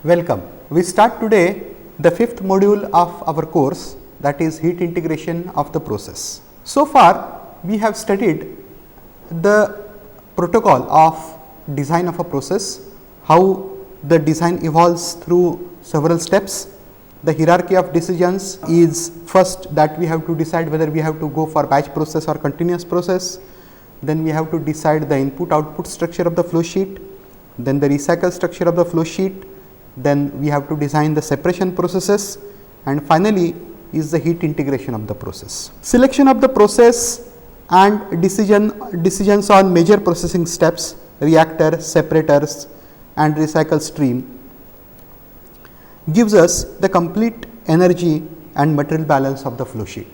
Welcome. We start today the fifth module of our course, that is heat integration of the process. So far we have studied the protocol of design of a process, how the design evolves through several steps. The hierarchy of decisions is first that we have to decide whether we have to go for batch process or continuous process. Then we have to decide the input output structure of the flow sheet, then the recycle structure of the flow sheet, then we have to design the separation processes, and finally is the heat integration of the process. Selection of the process and decisions on major processing steps, reactor, separators and recycle stream gives us the complete energy and material balance of the flow sheet.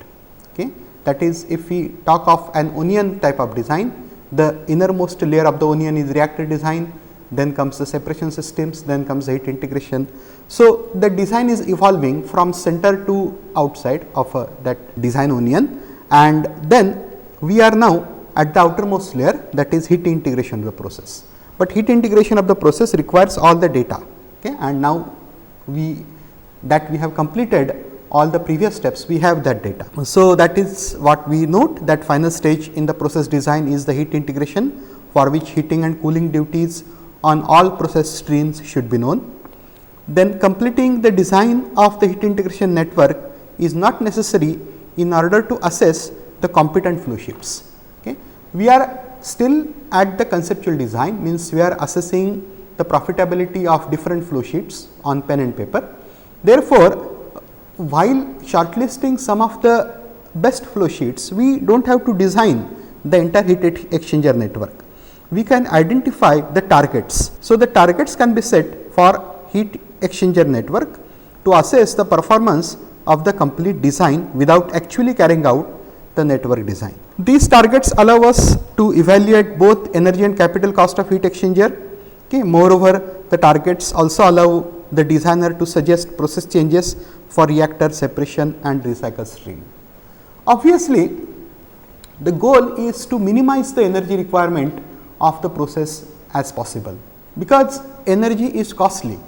Okay. That is, if we talk of an onion type of design, the innermost layer of the onion is reactor design, then comes the separation systems, then comes the heat integration. So, the design is evolving from center to outside of that design onion, and then we are now at the outermost layer, that is heat integration of the process. But heat integration of the process requires all the data, okay, and now we have completed all the previous steps, we have that data. So, that is what we note, that final stage in the process design is the heat integration, for which heating and cooling duties on all process streams should be known. Then completing the design of the heat integration network is not necessary in order to assess the competent flow sheets. Okay. We are still at the conceptual design, means we are assessing the profitability of different flow sheets on pen and paper. Therefore, while shortlisting some of the best flow sheets, we do not have to design the entire heat exchanger network. We can identify the targets. So, the targets can be set for heat exchanger network to assess the performance of the complete design without actually carrying out the network design. These targets allow us to evaluate both energy and capital cost of heat exchanger. Okay. Moreover, the targets also allow the designer to suggest process changes for reactor, separation and recycle stream. Obviously, the goal is to minimize the energy requirement of the process as possible, because energy is costly.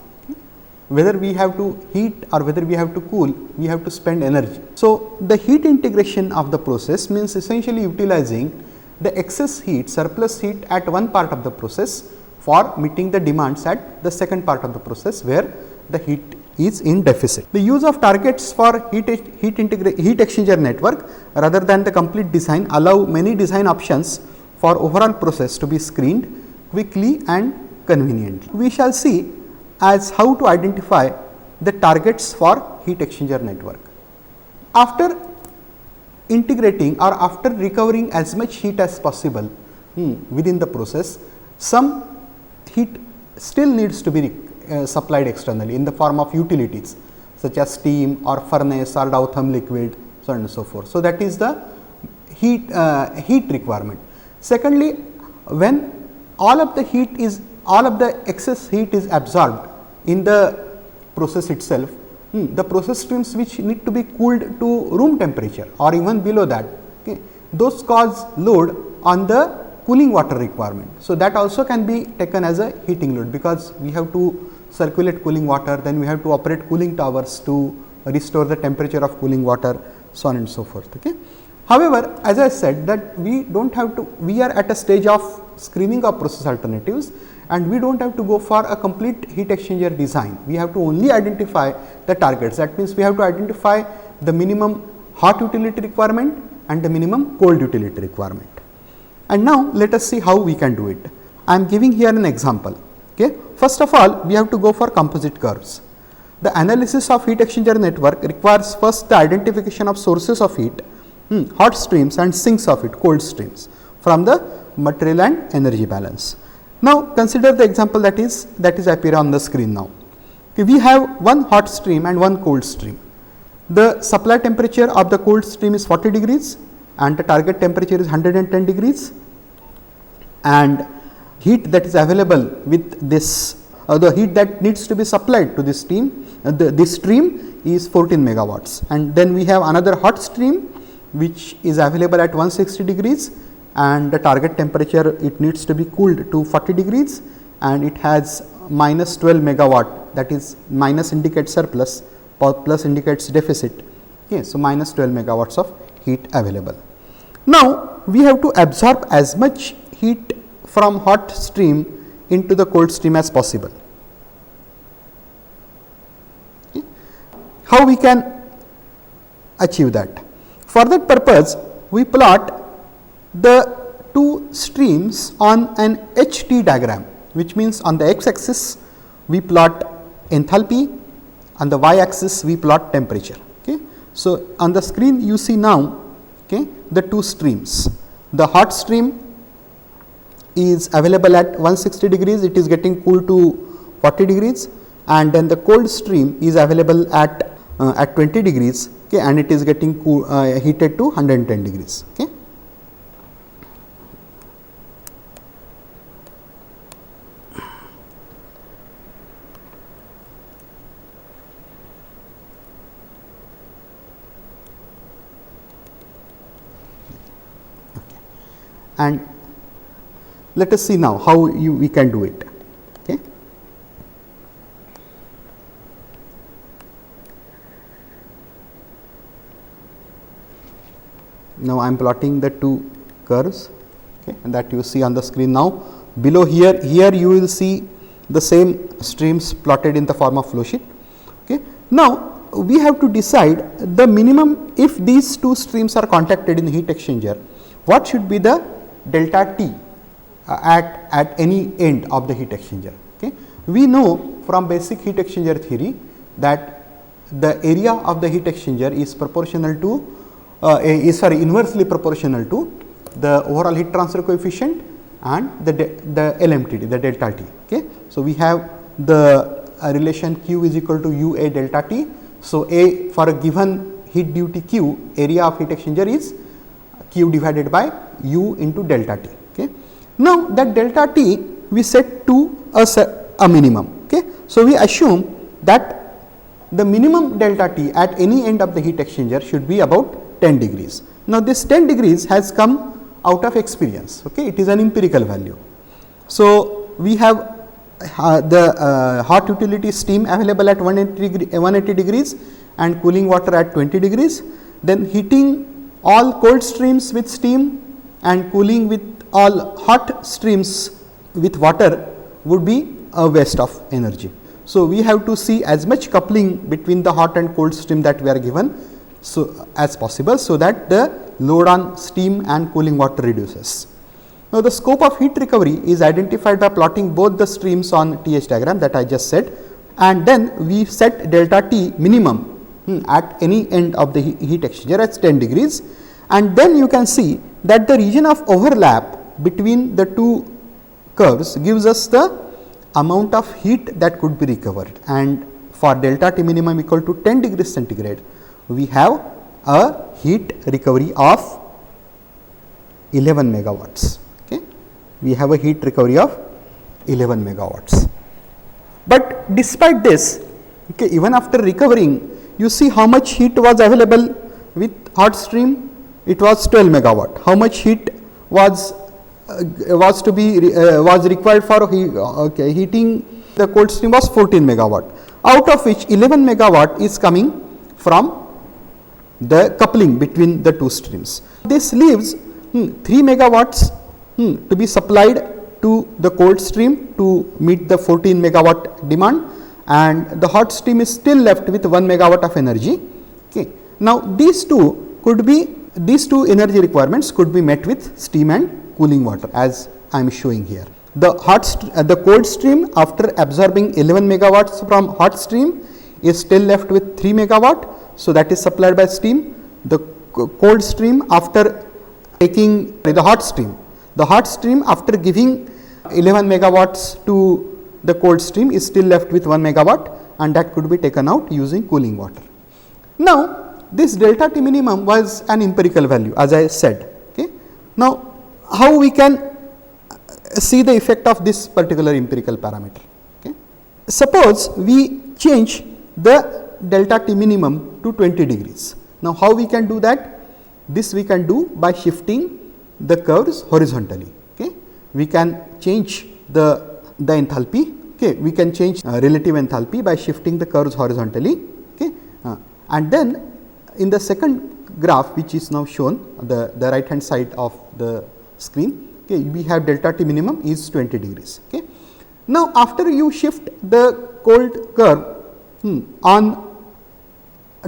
Whether we have to heat or whether we have to cool, we have to spend energy. So, the heat integration of the process means essentially utilizing the excess heat, surplus heat at one part of the process for meeting the demands at the second part of the process where the heat is in deficit. The use of targets for heat exchanger network rather than the complete design allow many design options for overall process to be screened quickly and conveniently. We shall see as how to identify the targets for heat exchanger network. After integrating or after recovering as much heat as possible within the process, some heat still needs to be supplied externally in the form of utilities such as steam or furnace or Dow therm liquid, so on and so forth. So, that is the heat requirement. Secondly, when all of the excess heat is absorbed in the process itself, the process streams which need to be cooled to room temperature or even below that, okay, those cause load on the cooling water requirement. So, that also can be taken as a heating load, because we have to circulate cooling water, then we have to operate cooling towers to restore the temperature of cooling water, so on and so forth. Okay. However, as I said that we do not have to, we are at a stage of screening of process alternatives and we do not have to go for a complete heat exchanger design. We have to only identify the targets. That means, we have to identify the minimum hot utility requirement and the minimum cold utility requirement. And now, let us see how we can do it. I am giving here an example. Okay. First of all, we have to go for composite curves. The analysis of heat exchanger network requires first the identification of sources of heat, hot streams and sinks of it, cold streams, from the material and energy balance. Now, consider the example that is appear on the screen now. Okay, we have one hot stream and one cold stream. The supply temperature of the cold stream is 40 degrees and the target temperature is 110 degrees, and heat that is available with this, the heat that needs to be supplied to this stream, this stream is 14 megawatts. And then we have another hot stream which is available at 160 degrees and the target temperature, it needs to be cooled to 40 degrees and it has minus 12 megawatt, that is minus indicates surplus, plus indicates deficit. Okay, so minus 12 megawatts of heat available. Now we have to absorb as much heat from hot stream into the cold stream as possible. Okay. How we can achieve that? For that purpose, we plot the two streams on an HT diagram, which means on the x axis we plot enthalpy, on the y axis we plot temperature. Okay. So, on the screen you see now, okay, the two streams. The hot stream is available at 160 degrees, it is getting cooled to 40 degrees, and then the cold stream is available at 20 degrees, okay, and it is getting heated to 110 degrees. Okay. And let us see now how we can do it. Okay. Now I am plotting the two curves, okay, and that you see on the screen now. Below here you will see the same streams plotted in the form of flow sheet. Okay. Now we have to decide the minimum, if these two streams are contacted in the heat exchanger, what should be the delta T at any end of the heat exchanger. Okay. We know from basic heat exchanger theory that the area of the heat exchanger is proportional to inversely proportional to the overall heat transfer coefficient and the LMTD, the delta T. Okay. So, we have the relation Q is equal to UA delta T. So, A for a given heat duty Q, area of heat exchanger is Q divided by U into delta T. Okay. Now, that delta T we set to a minimum. Okay. So, we assume that the minimum delta T at any end of the heat exchanger should be about 10 degrees. Now, this 10 degrees has come out of experience. Okay. It is an empirical value. So, we have the hot utility steam available at 180 degrees and cooling water at 20 degrees, then heating all cold streams with steam and cooling with all hot streams with water would be a waste of energy. So, we have to see as much coupling between the hot and cold stream that we are given as possible, so that the load on steam and cooling water reduces. Now, the scope of heat recovery is identified by plotting both the streams on TH diagram that I just said, and then we set delta T minimum at any end of the heat exchanger as 10 degrees, and then you can see that the region of overlap between the two curves gives us the amount of heat that could be recovered, and for delta T minimum equal to 10 degrees centigrade, we have a heat recovery of 11 megawatts. Okay. We have a heat recovery of 11 megawatts. But despite this, okay, even after recovering, you see how much heat was available with hot stream. It was 12 megawatt. How much heat was required for heating the cold stream was 14 megawatt, out of which 11 megawatt is coming from the coupling between the two streams. This leaves 3 megawatts to be supplied to the cold stream to meet the 14 megawatt demand, and the hot stream is still left with 1 megawatt of energy. Okay. Now, these two energy requirements could be met with steam and cooling water, as I am showing here. The cold stream, after absorbing 11 megawatts from hot stream, is still left with 3 megawatt. So, that is supplied by steam. The cold stream, after taking the hot stream after giving 11 megawatts to the cold stream is still left with 1 megawatt, and that could be taken out using cooling water. Now, this delta T minimum was an empirical value, as I said. Okay. Now, how we can see the effect of this particular empirical parameter? Okay. Suppose we change the delta T minimum to 20 degrees. Now, how we can do that? This we can do by shifting the curves horizontally. Okay. We can change the enthalpy, Okay, we can change relative enthalpy by shifting the curves horizontally. Okay, and then in the second graph, which is now shown the right hand side of the screen, okay, we have delta T minimum is 20 degrees. Okay. Now, after you shift the cold curve on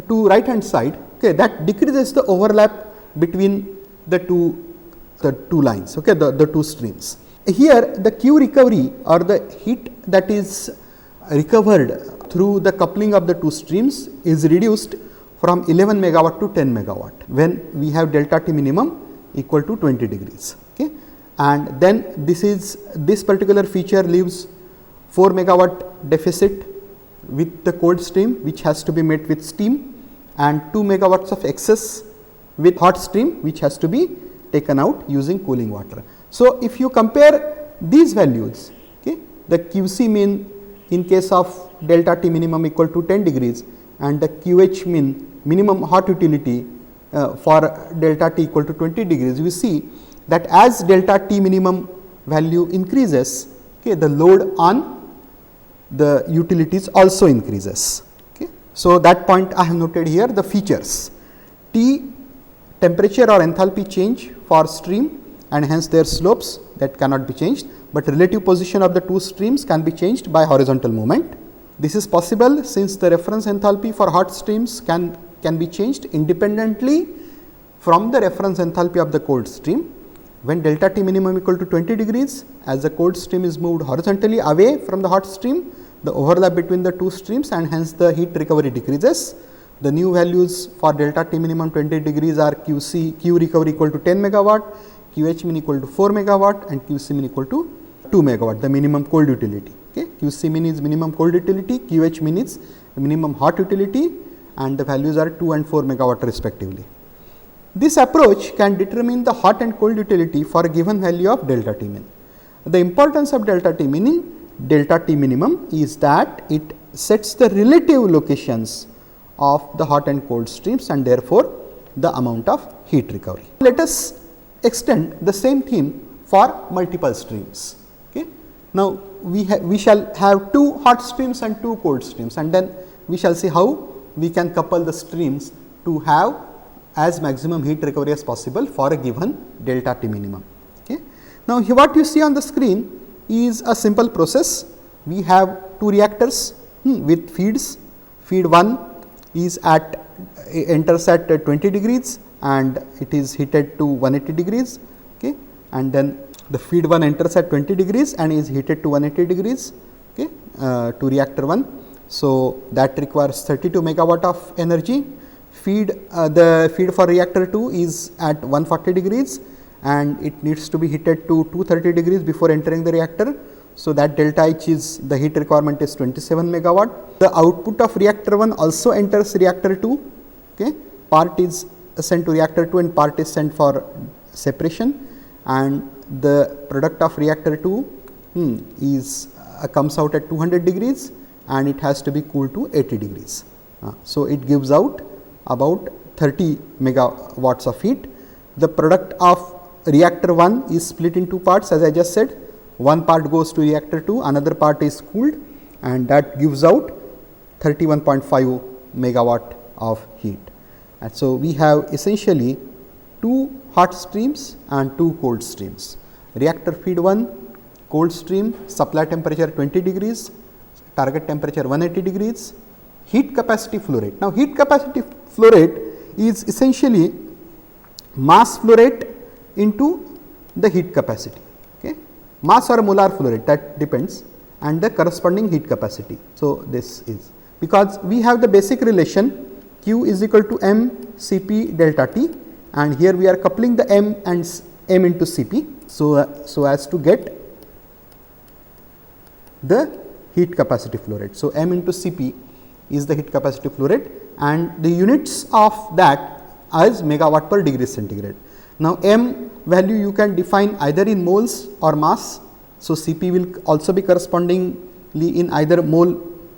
to right hand side, okay, that decreases the overlap between the two lines, okay, the two streams. Here the Q recovery or the heat that is recovered through the coupling of the two streams is reduced from 11 megawatt to 10 megawatt when we have delta T minimum equal to 20 degrees. Okay. And then this particular feature leaves 4 megawatt deficit with the cold stream, which has to be met with steam, and 2 megawatts of excess with hot stream, which has to be taken out using cooling water. So, if you compare these values, okay, the QC mean in case of delta T minimum equal to 10 degrees and the QH mean minimum hot utility for delta T equal to 20 degrees, we see that as delta T minimum value increases, okay, the load on the utilities also increases. Okay. So, that point I have noted here the features T temperature or enthalpy change for stream and hence their slopes that cannot be changed, but relative position of the two streams can be changed by horizontal movement. This is possible since the reference enthalpy for hot streams can be changed independently from the reference enthalpy of the cold stream. When delta T minimum equal to 20 degrees, as the cold stream is moved horizontally away from the hot stream, the overlap between the two streams and hence the heat recovery decreases. The new values for delta T minimum 20 degrees are Q recovery equal to 10 megawatt, QH min equal to 4 megawatt and QC min equal to 2 megawatt, the minimum cold utility. Okay. QC min is minimum cold utility, QH min is minimum hot utility, and the values are 2 and 4 megawatt respectively. This approach can determine the hot and cold utility for a given value of delta T min. The importance of delta T minimum is that it sets the relative locations of the hot and cold streams and therefore the amount of heat recovery. Let us extend the same theme for multiple streams. Okay. Now, we shall have two hot streams and two cold streams, and then we shall see how we can couple the streams to have as maximum heat recovery as possible for a given delta T minimum. Okay. Now, here what you see on the screen is a simple process. We have two reactors with feeds. Feed 1 is enters at 20 degrees and it is heated to 180 degrees. Okay. And then the feed 1 enters at 20 degrees and is heated to 180 degrees, okay, to reactor 1. So, that requires 32 megawatt of energy. The feed for reactor 2 is at 140 degrees and it needs to be heated to 230 degrees before entering the reactor. So, that delta H is the heat requirement is 27 megawatt. The output of reactor 1 also enters reactor 2, okay. Part is sent to reactor 2 and part is sent for separation, and the product of reactor 2 is comes out at 200 degrees and it has to be cooled to 80 degrees. So, it gives out about 30 megawatts of heat. The product of reactor 1 is split in two parts, as I just said. One part goes to reactor 2, another part is cooled, and that gives out 31.5 megawatt of heat. And so, we have essentially two hot streams and two cold streams. Reactor feed 1 cold stream, supply temperature 20 degrees, target temperature 180 degrees, heat capacity flow rate. Now, heat capacity flow rate is essentially mass flow rate into the heat capacity, okay. Mass or molar flow rate, that depends, and the corresponding heat capacity. So, this is because we have the basic relation Q is equal to m Cp delta T, and here we are coupling the m and m into Cp. So as to get the heat capacity flow rate. So, m into Cp is the heat capacity flow rate and the units of that as megawatt per degree centigrade. Now, m value you can define either in moles or mass. So, Cp will also be correspondingly in either mole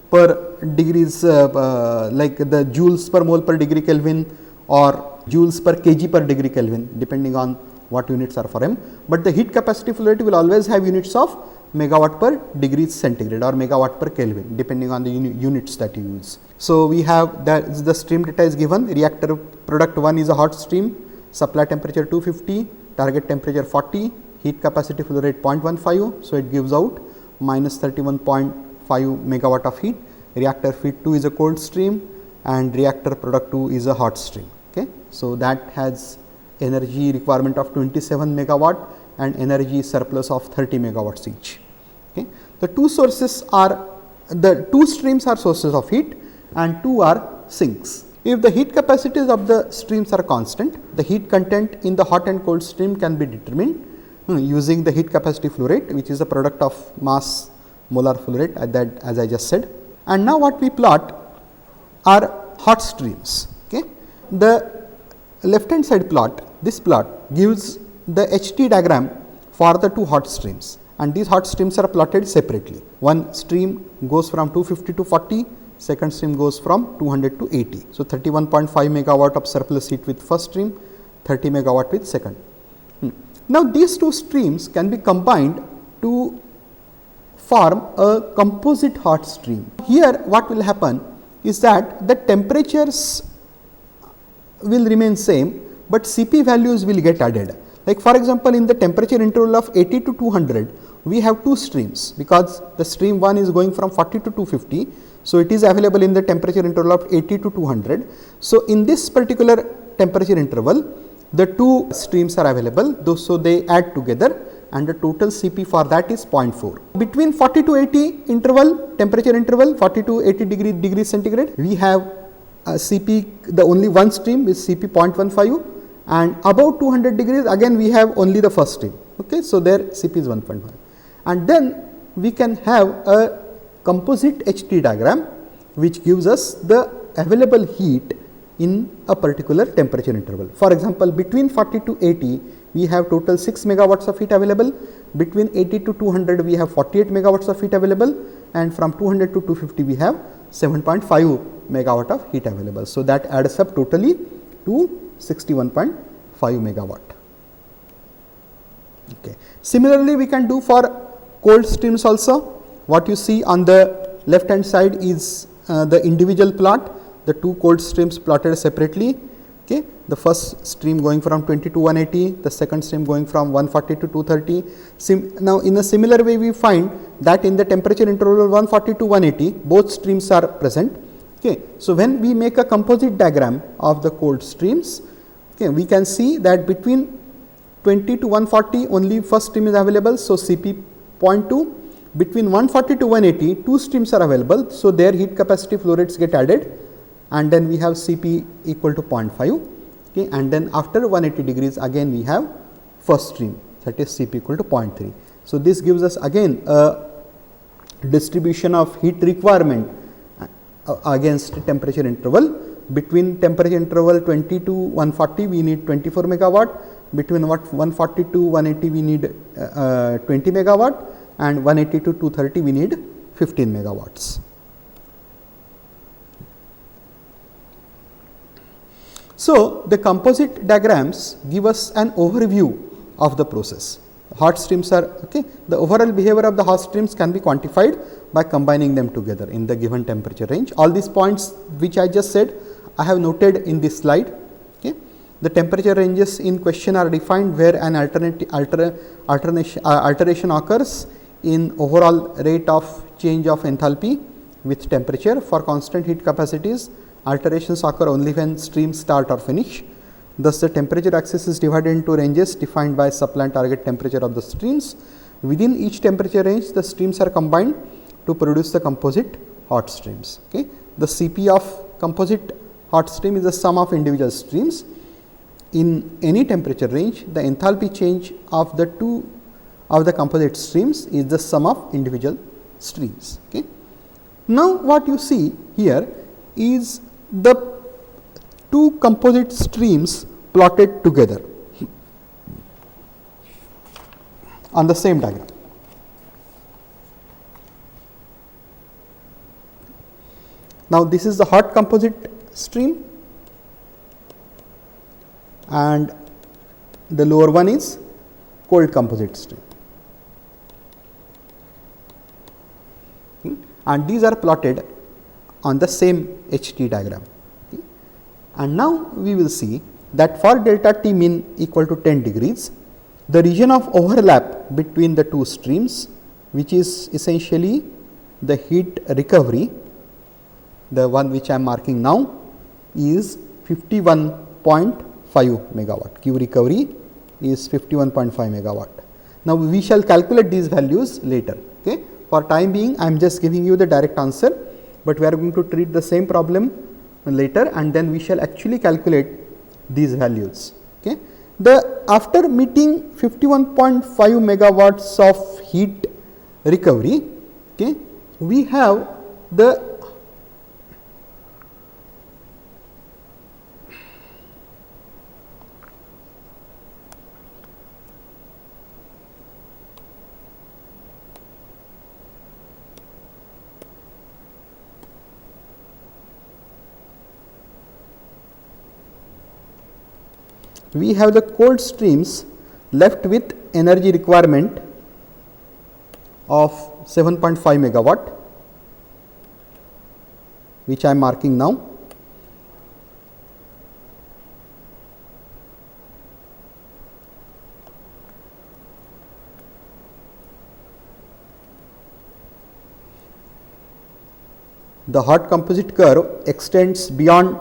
per degrees like the joules per mole per degree Kelvin or joules per kg per degree Kelvin, depending on what units are for m. But the heat capacity flow rate will always have units of megawatt per degree centigrade or megawatt per Kelvin, depending on the units that you use. So, we have that the stream data is given. Reactor product 1 is a hot stream, supply temperature 250, target temperature 40, heat capacity flow rate 0.15. So, it gives out minus 31.5 megawatt of heat. Reactor feed 2 is a cold stream and reactor product 2 is a hot stream. Okay. So, that has energy requirement of 27 megawatt and energy surplus of 30 megawatts each. Okay. The two sources are, the two streams are sources of heat and two are sinks. If the heat capacities of the streams are constant, the heat content in the hot and cold stream can be determined using the heat capacity flow rate, which is the product of mass molar flow rate, that as I just said. And now what we plot are hot streams. Okay. The left hand side plot, this plot gives the HT diagram for the two hot streams, and these hot streams are plotted separately. One stream goes from 250 to 40, second stream goes from 200 to 80. So, 31.5 megawatt of surplus heat with first stream, 30 megawatt with second. Now, these two streams can be combined to form a composite hot stream. Here what will happen is that the temperatures will remain same, but Cp values will get added. Like for example, in the temperature interval of 80 to 200, we have two streams because the stream 1 is going from 40 to 250. So, it is available in the temperature interval of 80 to 200. So, in this particular temperature interval, the two streams are available, so they add together and the total Cp for that is 0.4. Between 40 to 80 interval, temperature interval 40 to 80 degrees centigrade, we have Cp, the only one stream is Cp 0.15, and above 200 degrees again we have only the first stream. Okay. So, there Cp is 1.5, and then we can have a composite HT diagram which gives us the available heat in a particular temperature interval. For example, between 40 to 80 we have total 6 megawatts of heat available, between 80 to 200 we have 48 megawatts of heat available, and from 200 to 250 we have 7.5 megawatt of heat available. So, that adds up totally to 61.5 megawatt. Okay. Similarly, we can do for cold streams also. What you see on the left hand side is the individual plot, the two cold streams plotted separately. Okay. The first stream going from 20 to 180, the second stream going from 140 to 230. Now, in a similar way we find that in the temperature interval 140 to 180, both streams are present. Okay. So, when we make a composite diagram of the cold streams, okay, we can see that between 20 to 140 only first stream is available. So, Cp 0.2. Between 140 to 180 two streams are available. So, their heat capacity flow rates get added, and then we have Cp equal to 0.5. Okay, and then after 180 degrees again we have first stream, that is Cp equal to 0.3. So, this gives us again a distribution of heat requirement against temperature interval. Between temperature interval 20 to 140 we need 24 megawatt, between 140 to 180 we need 20 megawatt, and 180 to 230 we need 15 megawatts. So, the composite diagrams give us an overview of the process. Hot streams are okay. The overall behavior of the hot streams can be quantified by combining them together in the given temperature range. All these points which I just said I have noted in this slide. Okay. The temperature ranges in question are defined where an alteration occurs in overall rate of change of enthalpy with temperature. For constant heat capacities, alterations occur only when streams start or finish. Thus, the temperature axis is divided into ranges defined by supply and target temperature of the streams. Within each temperature range, the streams are combined to produce the composite hot streams. Okay. The Cp of composite hot stream is the sum of individual streams. In any temperature range, the enthalpy change of the two of the composite streams is the sum of individual streams. Okay. Now, what you see here is the two composite streams plotted together on the same diagram. Now, this is the hot composite stream and the lower one is cold composite stream. and these are plotted on the same HT diagram. Okay. And now we will see that for delta T min equal to 10 degrees, the region of overlap between the two streams, which is essentially the heat recovery, the one which I am marking now, is 51.5 megawatt. Q recovery is 51.5 megawatt. Now, we shall calculate these values later. Okay. For time being, I am just giving you the direct answer, but we are going to treat the same problem later, and then we shall actually calculate these values. Okay. After meeting 51.5 megawatts of heat recovery, okay, we have the cold streams left with energy requirement of 7.5 megawatt, which I am marking now. The hot composite curve extends beyond,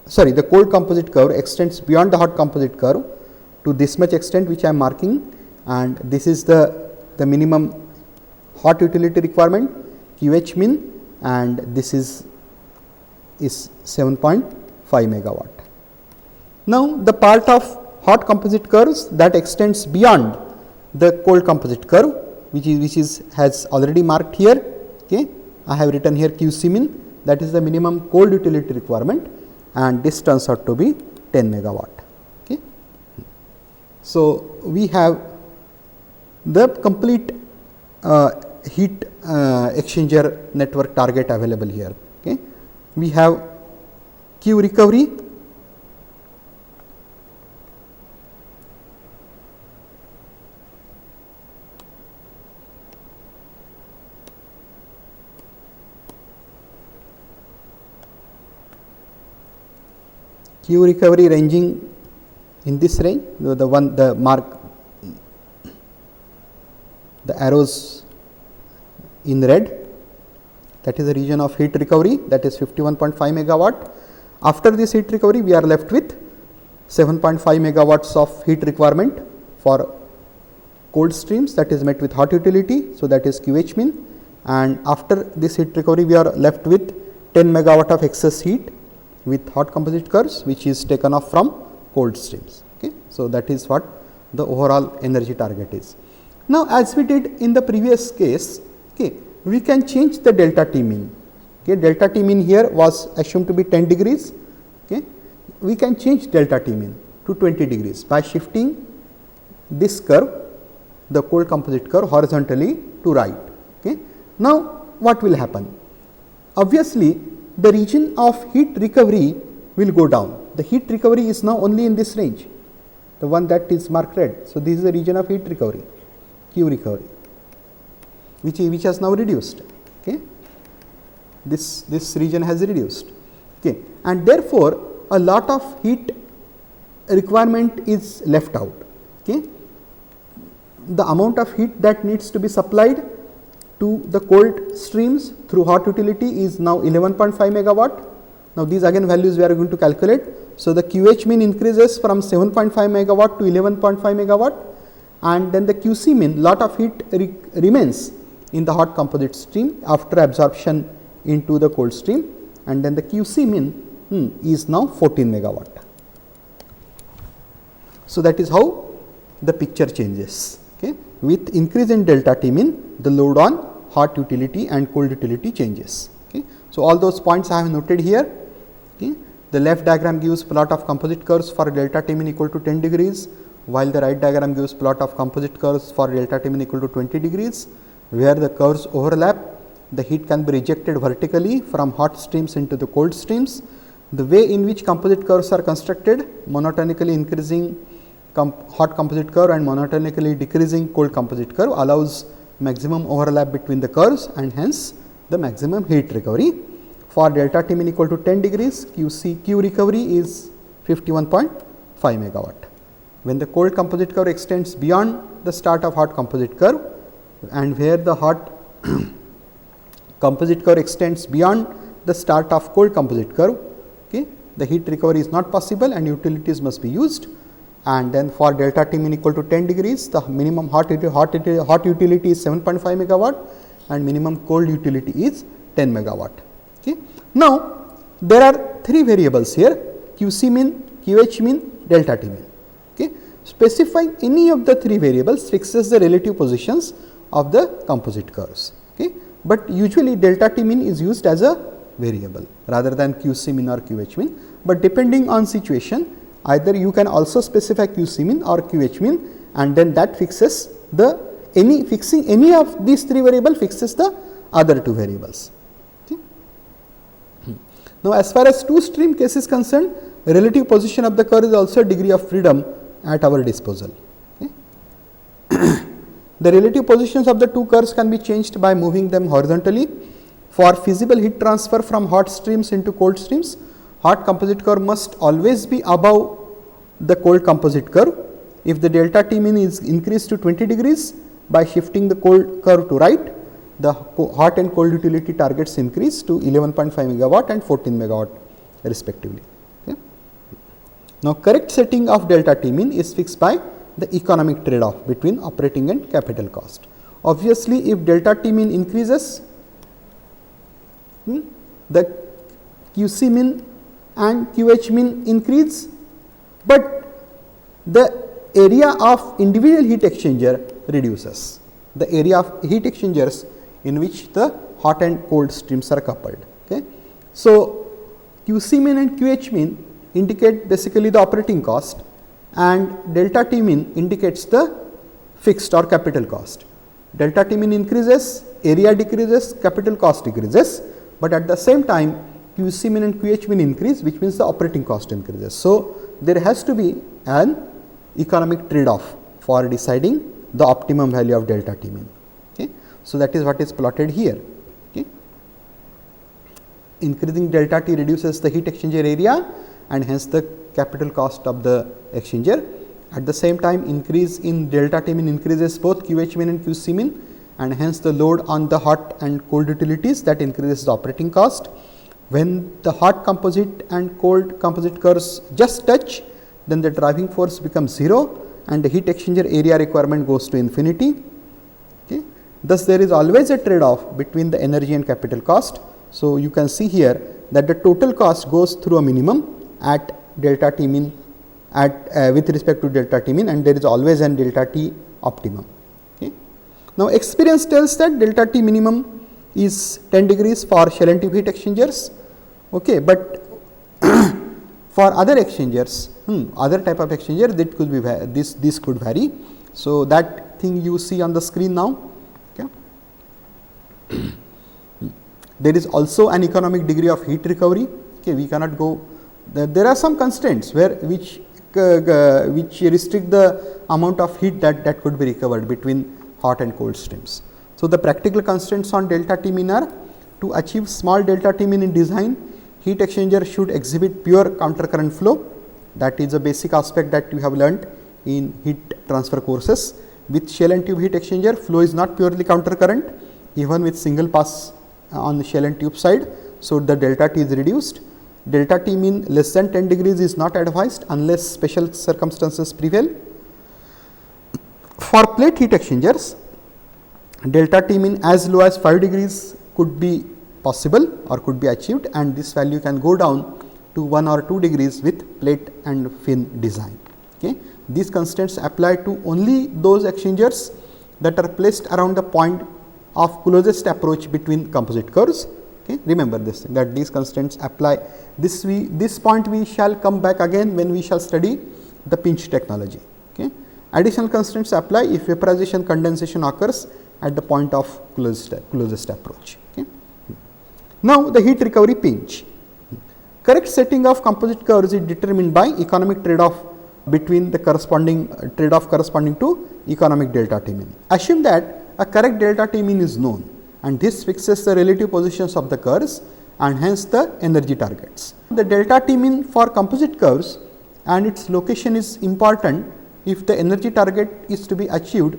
the cold composite curve extends beyond the hot composite curve to this much extent, which I am marking, and this is the minimum hot utility requirement QH min, and this is 7.5 megawatt. Now, the part of hot composite curves that extends beyond the cold composite curve, which has already marked here. Okay. I have written here QC min, that is the minimum cold utility requirement, and this turns out to be 10 megawatt. Okay. So, we have the complete heat exchanger network target available here. Okay. We have Q recovery, ranging in this range, the arrows in red, that is the region of heat recovery, that is 51.5 megawatt. After this heat recovery, we are left with 7.5 megawatts of heat requirement for cold streams, that is met with hot utility. So, that is QH min, and after this heat recovery, we are left with 10 megawatt of excess heat with hot composite curves, which is taken off from cold streams. Okay. So, that is what the overall energy target is. Now, as we did in the previous case, okay, we can change the delta T min. Okay. Delta T min here was assumed to be 10 degrees. Okay. We can change delta T min to 20 degrees by shifting this curve, the cold composite curve, horizontally to right. Okay. Now, what will happen? Obviously, the region of heat recovery will go down. The heat recovery is now only in this range, the one that is marked red. So, this is the region of heat recovery, Q recovery, which has now reduced. Okay. This region has reduced. Okay. And therefore, a lot of heat requirement is left out. Okay. The amount of heat that needs to be supplied to the cold streams through hot utility is now 11.5 megawatt. Now, these again values we are going to calculate. So, the QH min increases from 7.5 megawatt to 11.5 megawatt, and then the QC min, lot of heat remains in the hot composite stream after absorption into the cold stream, and then the QC min is now 14 megawatt. So, that is how the picture changes. Okay. With increase in delta T min, the load on hot utility and cold utility changes. Okay. So, all those points I have noted here. Okay. The left diagram gives plot of composite curves for delta T min equal to 10 degrees, while the right diagram gives plot of composite curves for delta T min equal to 20 degrees. Where the curves overlap, the heat can be rejected vertically from hot streams into the cold streams. The way in which composite curves are constructed, monotonically increasing hot composite curve and monotonically decreasing cold composite curve, allows maximum overlap between the curves and hence the maximum heat recovery. For delta T min equal to 10 degrees, Q recovery is 51.5 megawatt. When the cold composite curve extends beyond the start of hot composite curve and where the hot composite curve extends beyond the start of cold composite curve, okay, the heat recovery is not possible and utilities must be used. And then for delta T min equal to 10 degrees, the minimum hot utility is 7.5 megawatt and minimum cold utility is 10 megawatt. Okay. Now, there are 3 variables here, QC min, QH min, delta T min. Okay. Specifying any of the 3 variables fixes the relative positions of the composite curves. Okay. But usually delta T min is used as a variable rather than QC min or QH min, but depending on situation, either you can also specify QC min or QH min and then that fixes the fixing any of these 3 variables fixes the other 2 variables. Okay. Now, as far as 2 stream case is concerned, relative position of the curve is also a degree of freedom at our disposal. Okay. The relative positions of the 2 curves can be changed by moving them horizontally. For feasible heat transfer from hot streams into cold streams, hot composite curve must always be above the cold composite curve. If the delta T min is increased to 20 degrees by shifting the cold curve to right, the hot and cold utility targets increase to 11.5 megawatt and 14 megawatt respectively. Okay. Now, correct setting of delta T min is fixed by the economic trade off between operating and capital cost. Obviously, if delta T min increases, the QC min and QH min increase, but the area of individual heat exchanger reduces, the area of heat exchangers in which the hot and cold streams are coupled. Okay. So, QC min and QH min indicate basically the operating cost and delta T min indicates the fixed or capital cost. Delta T min increases, area decreases, capital cost decreases, but at the same time QC min and QH min increase, which means the operating cost increases. So, there has to be an economic trade off for deciding the optimum value of delta T min. Okay. So, that is what is plotted here. Okay. Increasing delta T reduces the heat exchanger area and hence the capital cost of the exchanger. At the same time, increase in delta T min increases both QH min and QC min and hence the load on the hot and cold utilities, that increases the operating cost. When the hot composite and cold composite curves just touch, then the driving force becomes 0 and the heat exchanger area requirement goes to infinity. Okay. Thus, there is always a trade off between the energy and capital cost. So, you can see here that the total cost goes through a minimum at delta T min with respect to delta T min, and there is always an delta T optimum. Okay. Now, experience tells that delta T minimum is 10 degrees for shell and tube heat exchangers, okay, but for other exchangers, other type of exchanger, that could be this could vary. So, that thing you see on the screen now. Okay. There is also an economic degree of heat recovery. Okay, we cannot go. There are some constraints which restrict the amount of heat that could be recovered between hot and cold streams. So, the practical constraints on delta T min are: to achieve small delta T min in design, heat exchanger should exhibit pure counter current flow. That is a basic aspect that you have learnt in heat transfer courses. With shell and tube heat exchanger, flow is not purely counter current even with single pass on the shell and tube side. So, the delta T is reduced. Delta T min less than 10 degrees is not advised unless special circumstances prevail. For plate heat exchangers, delta T min as low as 5 degrees could be possible or could be achieved, and this value can go down to 1 or 2 degrees with plate and fin design. Okay. These constraints apply to only those exchangers that are placed around the point of closest approach between composite curves. Okay. Remember this thing, that these constraints apply. This point we shall come back again when we shall study the pinch technology. Okay. Additional constraints apply if vaporization condensation occurs at the point of closest approach. Okay. Now, the heat recovery pinch. Correct setting of composite curves is determined by economic trade-off between the corresponding trade-off corresponding to economic delta T min. Assume that a correct delta T mean is known, and this fixes the relative positions of the curves and hence the energy targets. The delta T mean for composite curves and its location is important if the energy target is to be achieved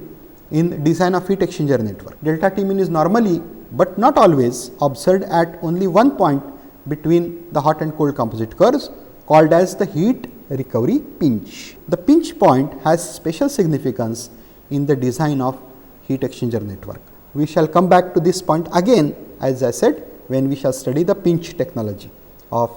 in design of heat exchanger network. Delta T mean is normally but not always observed at only one point between the hot and cold composite curves called as the heat recovery pinch. The pinch point has special significance in the design of heat exchanger network. We shall come back to this point again, as I said, when we shall study the pinch technology of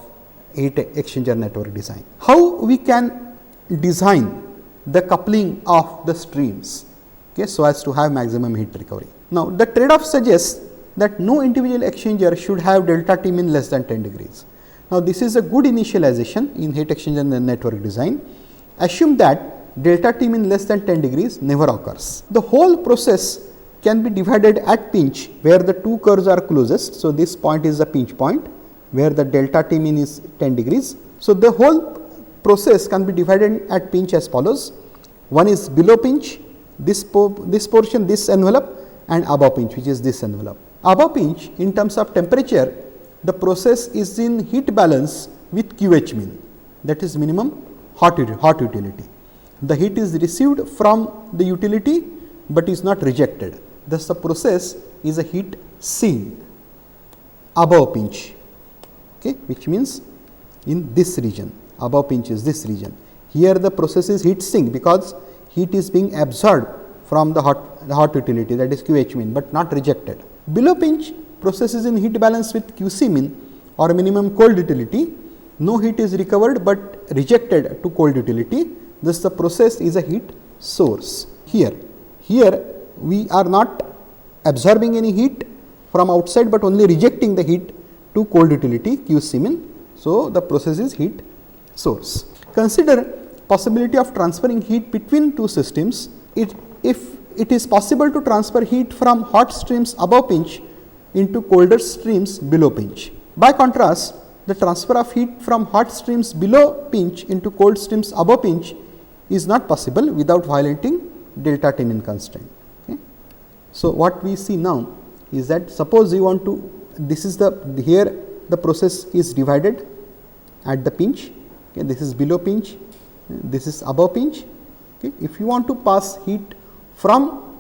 heat exchanger network design. How we can design the coupling of the streams, okay, so as to have maximum heat recovery. Now, the trade-off suggests that no individual exchanger should have delta T mean less than 10 degrees. Now, this is a good initialization in heat exchanger network design. Assume that delta T mean less than 10 degrees never occurs. The whole process can be divided at pinch where the two curves are closest. So, this point is the pinch point where the delta T mean is 10 degrees. So, the whole process can be divided at pinch as follows. One is below pinch, this portion, this envelope, and above pinch, which is this envelope. Above pinch, in terms of temperature, the process is in heat balance with QH mean, that is minimum hot utility. The heat is received from the utility but is not rejected. Thus, the process is a heat sink above pinch, okay, which means in this region. Above pinch is this region. Here the process is heat sink because heat is being absorbed from the hot utility, that is QH mean, but not rejected. Below pinch, process is in heat balance with QC mean or minimum cold utility. No heat is recovered but rejected to cold utility. Thus, the process is a heat source. Here we are not absorbing any heat from outside but only rejecting the heat to cold utility QC mean. So, the process is heat source. Consider possibility of transferring heat between two systems. If it is possible to transfer heat from hot streams above pinch into colder streams below pinch. By contrast, the transfer of heat from hot streams below pinch into cold streams above pinch is not possible without violating delta T mean constraint. Okay. So, what we see now is that suppose you want to, this is here the process is divided at the pinch, okay, this is below pinch, this is above pinch. Okay. If you want to pass heat from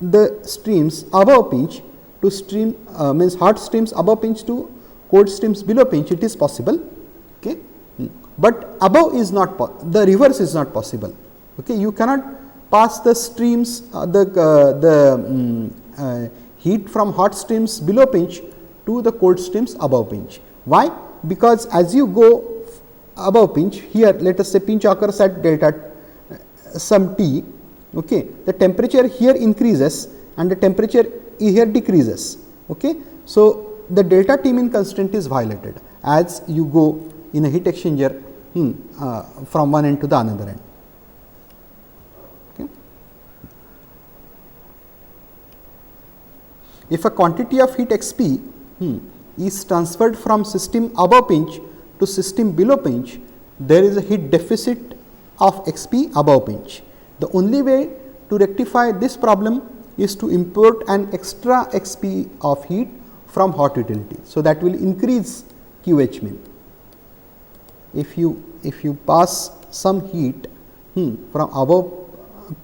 the streams above pinch to stream means hot streams above pinch to cold streams below pinch, it is possible, okay, but above is not the reverse is not possible. Okay. You cannot pass the streams heat from hot streams below pinch to the cold streams above pinch. Why? Because as you go above pinch, here let us say pinch occurs at delta some T, okay, the temperature here increases and the temperature here decreases. Okay. So, the delta T mean constraint is violated as you go in a heat exchanger from one end to the another end. Okay. If a quantity of heat Xp is transferred from system above pinch to system below pinch, there is a heat deficit of Xp above pinch. The only way to rectify this problem is to import an extra Xp of heat from hot utility. So, that will increase QH mean. If you pass some heat from above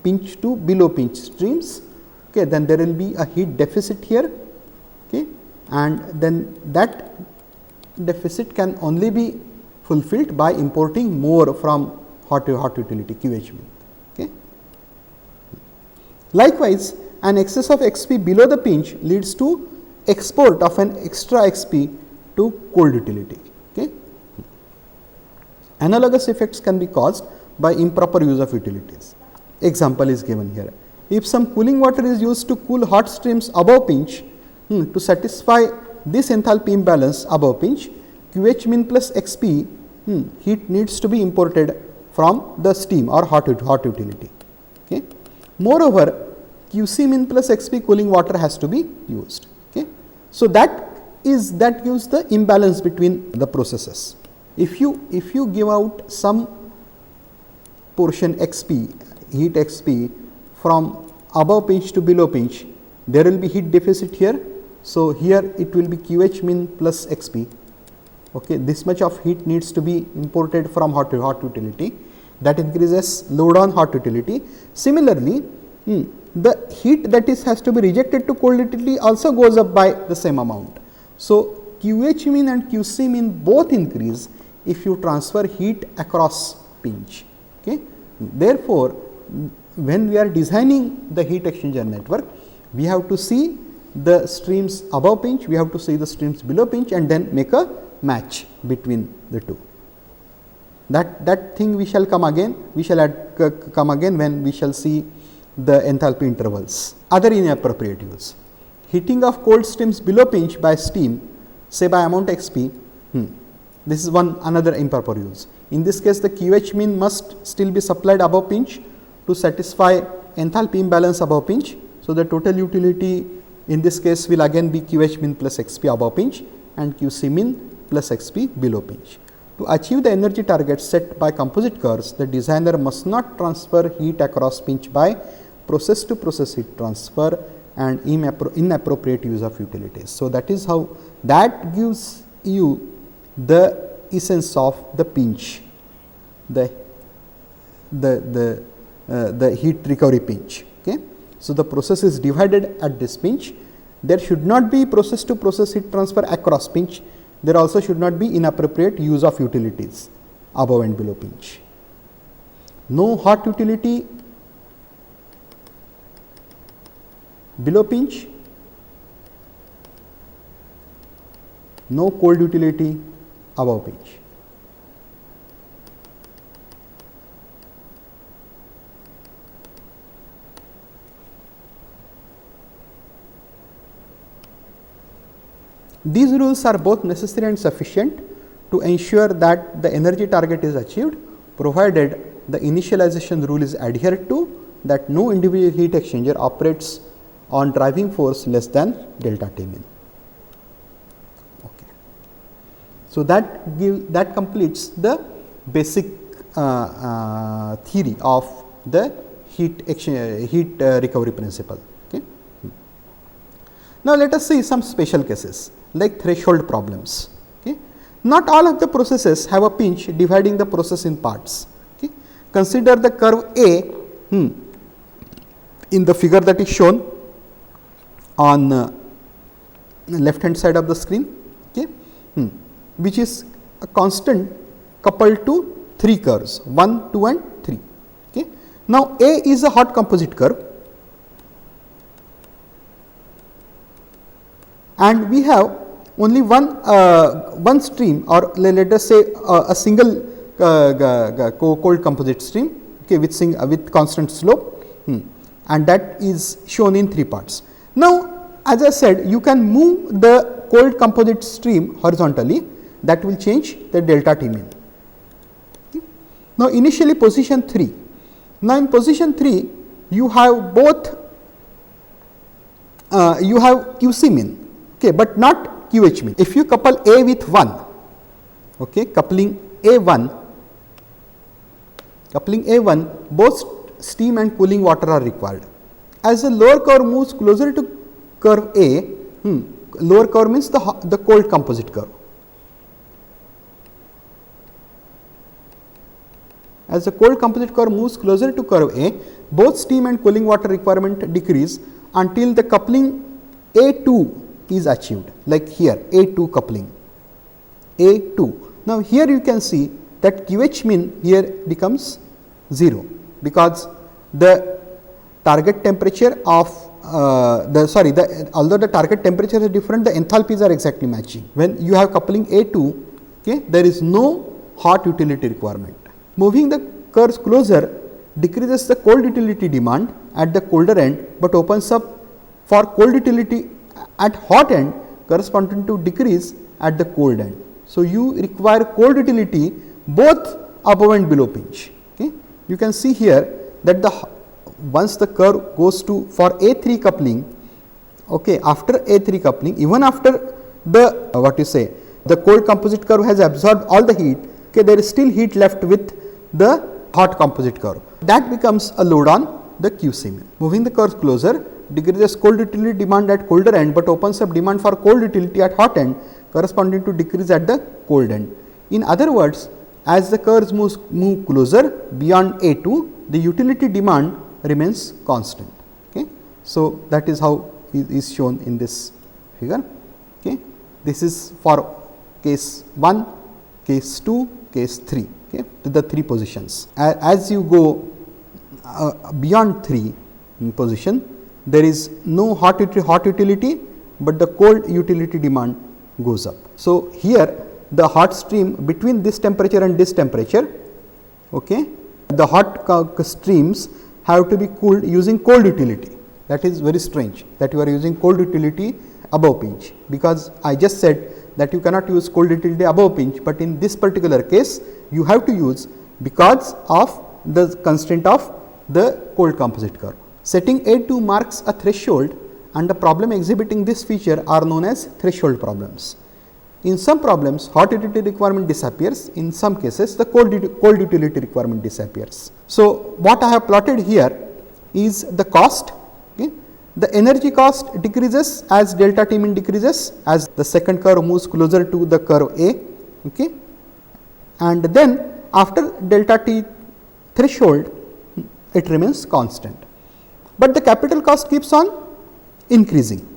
pinch to below pinch streams, okay, then there will be a heat deficit here, okay, and then that deficit can only be fulfilled by importing more from hot utility QH mean. Okay. Likewise, an excess of Xp below the pinch leads to export of an extra Xp to cold utility. Okay. Analogous effects can be caused by improper use of utilities. Example is given here. If some cooling water is used to cool hot streams above pinch to satisfy this enthalpy imbalance above pinch, QH mean plus Xp heat needs to be imported from the steam or hot utility. Okay. Moreover, QC mean plus Xp cooling water has to be used. Okay. So, that gives the imbalance between the processes. If you give out some portion Xp, heat Xp from above pinch to below pinch, there will be heat deficit here. So, here it will be QH min plus XP. Okay, this much of heat needs to be imported from hot utility, that increases load on hot utility. Similarly, the heat that has to be rejected to cold utility also goes up by the same amount. So, QH min and QC min both increase if you transfer heat across pinch. Okay. Therefore, when we are designing the heat exchanger network, we have to see the streams above pinch, we have to see the streams below pinch, and then make a match between the two. That thing we shall come again, come again when we shall see the enthalpy intervals. Other inappropriate use: heating of cold streams below pinch by steam, say by amount XP. This is another improper use. In this case, the QH min must still be supplied above pinch to satisfy enthalpy imbalance above pinch. So, the total utility in this case will again be QH min plus XP above pinch and QC min plus XP below pinch. To achieve the energy targets set by composite curves, the designer must not transfer heat across pinch by process to process heat transfer and inappropriate use of utilities. So, that is how that gives you the essence of the pinch, the heat recovery pinch. Okay. So, the process is divided at this pinch. There should not be process to process heat transfer across pinch. There also should not be inappropriate use of utilities above and below pinch. No hot utility below pinch, no cold utility above pinch. These rules are both necessary and sufficient to ensure that the energy target is achieved, provided the initialization rule is adhered to, that no individual heat exchanger operates on driving force less than delta T min. Okay. So, that completes the basic theory of the heat recovery principle. Okay. Now, let us see some special cases like threshold problems. Okay. Not all of the processes have a pinch dividing the process in parts. Okay. Consider the curve A in the figure that is shown on left hand side of the screen, okay, which is a constant coupled to 3 curves 1, 2 and 3. Okay. Now, A is a hot composite curve and we have only one stream, or let us say a single cold composite stream, okay, with constant slope, and that is shown in 3 parts. Now, as I said, you can move the cold composite stream horizontally, that will change the delta T min. Okay. Now, initially position 3. Now, in position 3 you have both you have QC min, okay, but not QH min. If you couple A with 1, okay, coupling A1, both steam and cooling water are required. As the lower curve moves closer to curve A, lower curve means the cold composite curve. As the cold composite curve moves closer to curve A, both steam and cooling water requirement decrease until the coupling A2 is achieved, like here A2 coupling, A2. Now, here you can see that QH min here becomes 0, because the target temperature of although the target temperature is different, the enthalpies are exactly matching. When you have coupling A2, okay, there is no hot utility requirement. Moving the curves closer decreases the cold utility demand at the colder end, but opens up for cold utility at hot end corresponding to decrease at the cold end. So, you require cold utility both above and below pinch. Okay. You can see here that once the curve goes to for A3 coupling, okay, after A3 coupling, even after the cold composite curve has absorbed all the heat, okay, there is still heat left with the hot composite curve. That becomes a load on the QC min. Moving the curve closer decreases cold utility demand at colder end, but opens up demand for cold utility at hot end, corresponding to decrease at the cold end. In other words, as the curves move closer beyond A2, the utility demand remains constant. Okay. So, that is how is shown in this figure. Okay. This is for case 1, case 2, case 3, okay, to the 3 positions. As you go beyond 3 position, there is no hot utility, but the cold utility demand goes up. So, here the hot stream between this temperature and this temperature, okay, the hot streams have to be cooled using cold utility. That is very strange that you are using cold utility above pinch, because I just said that you cannot use cold utility above pinch, but in this particular case you have to use because of the constraint of the cold composite curve. Setting A2 marks a threshold, and the problem exhibiting this feature are known as threshold problems. In some problems, hot utility requirement disappears, in some cases the cold utility requirement disappears. So, what I have plotted here is the cost. Okay. The energy cost decreases as delta T min decreases, as the second curve moves closer to the curve A, okay. And then after delta T threshold, it remains constant, but the capital cost keeps on increasing.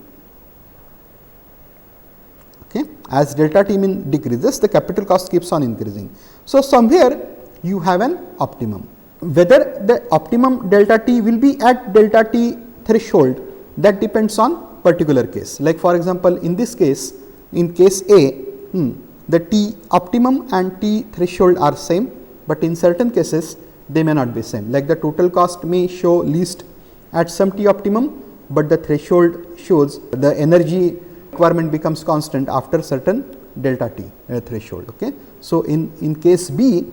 Okay. As delta T min decreases, the capital cost keeps on increasing. So, somewhere you have an optimum. Whether the optimum delta T will be at delta T threshold, that depends on particular case. Like for example, in this case, in case A, the T optimum and T threshold are same, but in certain cases they may not be same. Like the total cost may show least at some T optimum, but the threshold shows the energy requirement becomes constant after certain delta T threshold. Okay. So, in case B,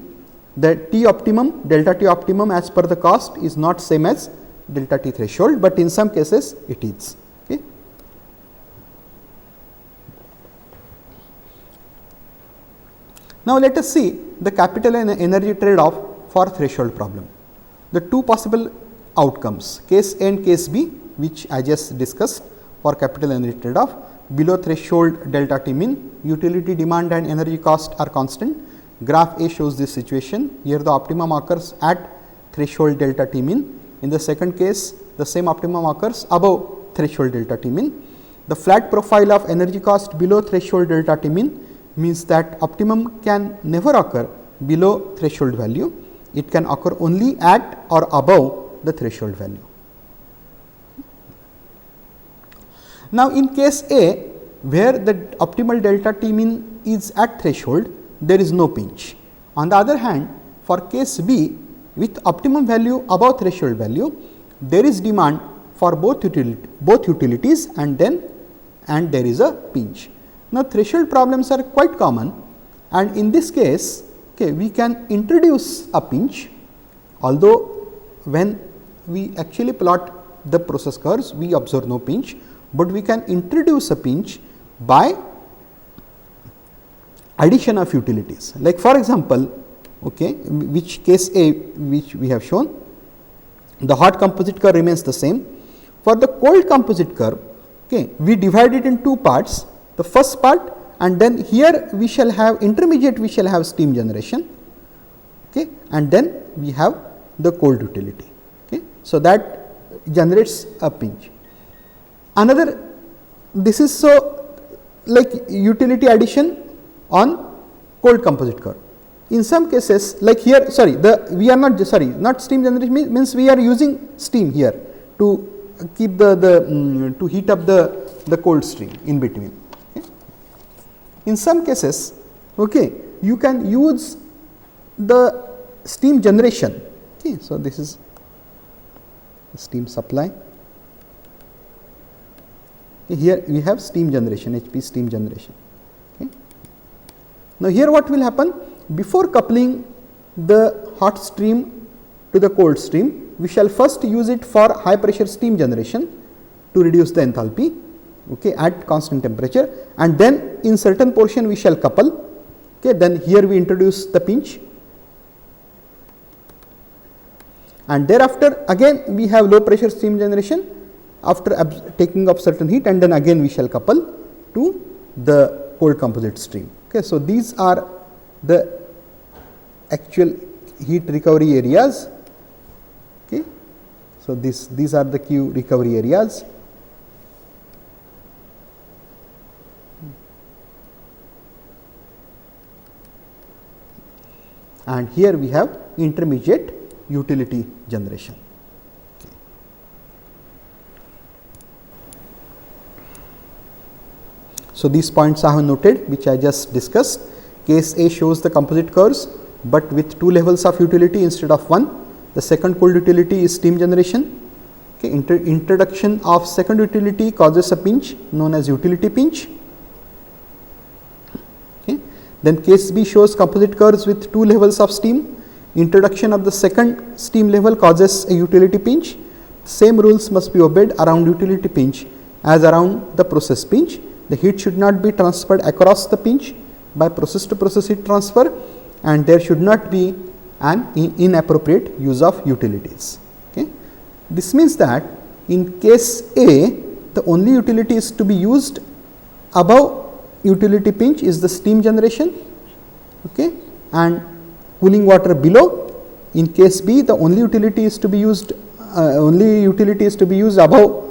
the T optimum, delta T optimum as per the cost is not same as delta T threshold, but in some cases it is. Okay. Now, let us see the capital and energy trade off for threshold problem. The two possible outcomes, case A and case B, which I just discussed for capital energy trade off. Below threshold delta T min, utility demand and energy cost are constant. Graph A shows this situation. Here the optimum occurs at threshold delta T min. In the second case, the same optimum occurs above threshold delta T min. The flat profile of energy cost below threshold delta T min means that optimum can never occur below threshold value. It can occur only at or above the threshold value. Now, in case A, where the optimal delta T min is at threshold, there is no pinch. On the other hand, for case B, with optimum value above threshold value, there is demand for both utilities, and there is a pinch. Now, threshold problems are quite common, and in this case, okay, we can introduce a pinch, although when we actually plot the process curves, we observe no pinch, but we can introduce a pinch by addition of utilities. Like for example, okay, which case A, which we have shown, the hot composite curve remains the same. For the cold composite curve, okay, we divide it in two parts, the first part, and then here we shall have intermediate, we shall have steam generation, okay, and then we have the cold utility. Okay. So, that generates a pinch. Another, this is so like utility addition on cold composite curve. In some cases, like here, we are not steam generation means we are using steam here to keep to heat up the cold stream in between. Okay. In some cases, okay, you can use the steam generation. Okay. So, this is steam supply. Okay. Here we have steam generation, HP steam generation. Okay. Now, here what will happen? Before coupling the hot stream to the cold stream, we shall first use it for high pressure steam generation to reduce the enthalpy, okay, at constant temperature, and then in certain portion we shall couple. Okay, then here we introduce the pinch. and thereafter again we have low pressure steam generation after taking of certain heat, and then again we shall couple to the cold composite stream. Okay. So, these are the actual heat recovery areas. Okay. So, these are the Q recovery areas. And here we have intermediate utility generation. Okay. So, these points I have noted, which I just discussed. Case A shows the composite curves, but with 2 levels of utility instead of 1. The second cold utility is steam generation. Okay. Introduction of second utility causes a pinch known as utility pinch. Okay. Then case B shows composite curves with 2 levels of steam. Introduction of the second steam level causes a utility pinch. Same rules must be obeyed around utility pinch as around the process pinch. The heat should not be transferred across the pinch by process to process heat transfer, and there should not be an inappropriate use of utilities. Okay. This means that in case A, the only utility is to be used above utility pinch is the steam generation, okay, and cooling water below. In case B, the only utility is to be used above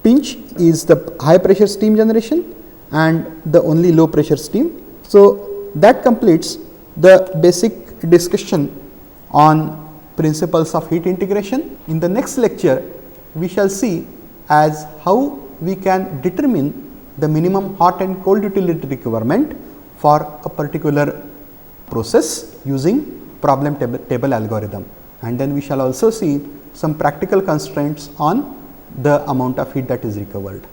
pinch is the high pressure steam generation and the only low pressure steam. So, that completes the basic discussion on principles of heat integration. In the next lecture, we shall see as how we can determine the minimum hot and cold utility requirement for a particular process using problem table algorithm, and then we shall also see some practical constraints on the amount of heat that is recovered.